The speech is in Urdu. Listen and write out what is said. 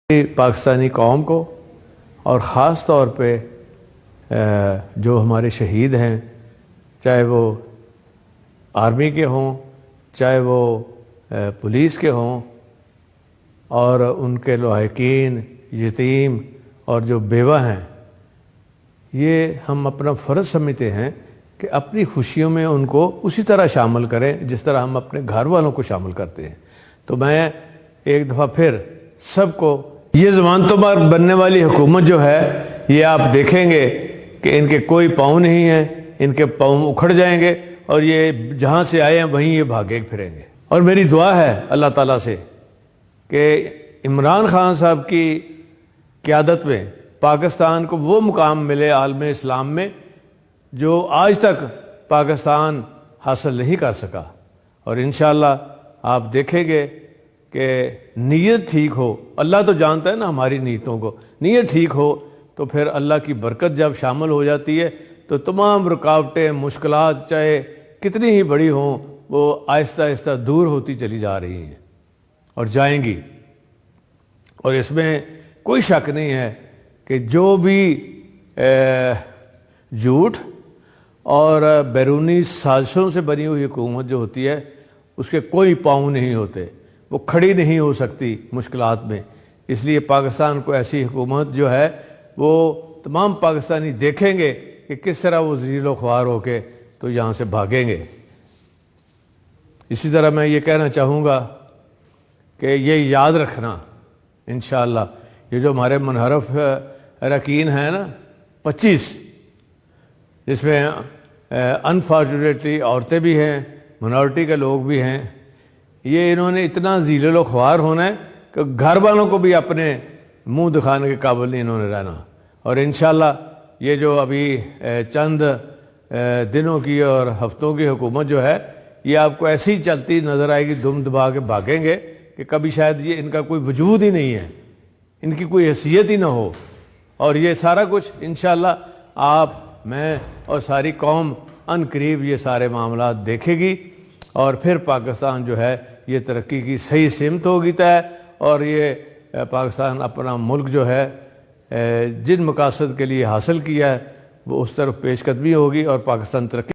پاکستانی قوم کو اور خاص طور پہ جو ہمارے شہید ہیں، چاہے وہ آرمی کے ہوں، چاہے وہ پولیس کے ہوں، اور ان کے لاحقین، یتیم اور جو بیوہ ہیں، یہ ہم اپنا فرض سمجھتے ہیں کہ اپنی خوشیوں میں ان کو اسی طرح شامل کریں جس طرح ہم اپنے گھر والوں کو شامل کرتے ہیں۔ تو میں ایک دفعہ پھر سب کو یہ زمان تو بار بننے والی حکومت جو ہے، یہ آپ دیکھیں گے کہ ان کے کوئی پاؤں نہیں ہیں، ان کے پاؤں اکھڑ جائیں گے اور یہ جہاں سے آئے ہیں وہیں یہ بھاگے پھریں گے۔ اور میری دعا ہے اللہ تعالیٰ سے کہ عمران خان صاحب کی قیادت میں پاکستان کو وہ مقام ملے عالم اسلام میں جو آج تک پاکستان حاصل نہیں کر سکا۔ اور انشاءاللہ آپ دیکھیں گے کہ نیت ٹھیک ہو، اللہ تو جانتا ہے نا ہماری نیتوں کو، نیت ٹھیک ہو تو پھر اللہ کی برکت جب شامل ہو جاتی ہے تو تمام رکاوٹیں، مشکلات چاہے کتنی ہی بڑی ہوں، وہ آہستہ آہستہ دور ہوتی چلی جا رہی ہیں اور جائیں گی۔ اور اس میں کوئی شک نہیں ہے کہ جو بھی جھوٹ اور بیرونی سازشوں سے بنی ہوئی حکومت جو ہوتی ہے، اس کے کوئی پاؤں نہیں ہوتے، وہ کھڑی نہیں ہو سکتی مشکلات میں۔ اس لیے پاکستان کو ایسی حکومت جو ہے وہ تمام پاکستانی دیکھیں گے کہ کس طرح وہ ذلیل و خوار ہو کے تو یہاں سے بھاگیں گے۔ اسی طرح میں یہ کہنا چاہوں گا کہ یہ یاد رکھنا انشاءاللہ، یہ جو ہمارے منحرف اراکین ہیں نا 25، جس میں انفارچونیٹلی عورتیں بھی ہیں، منارٹی کے لوگ بھی ہیں، یہ انہوں نے اتنا ذلیل و خوار ہونا ہے کہ گھر والوں کو بھی اپنے منہ دکھانے کے قابل نہیں انہوں نے رہنا۔ اور انشاءاللہ یہ جو ابھی چند دنوں کی اور ہفتوں کی حکومت جو ہے، یہ آپ کو ایسی چلتی نظر آئے گی، دم دبا کے بھاگیں گے کہ کبھی شاید یہ ان کا کوئی وجود ہی نہیں ہے، ان کی کوئی حیثیت ہی نہ ہو۔ اور یہ سارا کچھ انشاءاللہ آپ، میں اور ساری قوم ان قریب یہ سارے معاملات دیکھے گی، اور پھر پاکستان جو ہے یہ ترقی کی صحیح سمت ہوگی طے، اور یہ پاکستان اپنا ملک جو ہے جن مقاصد کے لیے حاصل کیا ہے وہ اس طرف پیش قدمی ہوگی، اور پاکستان ترقی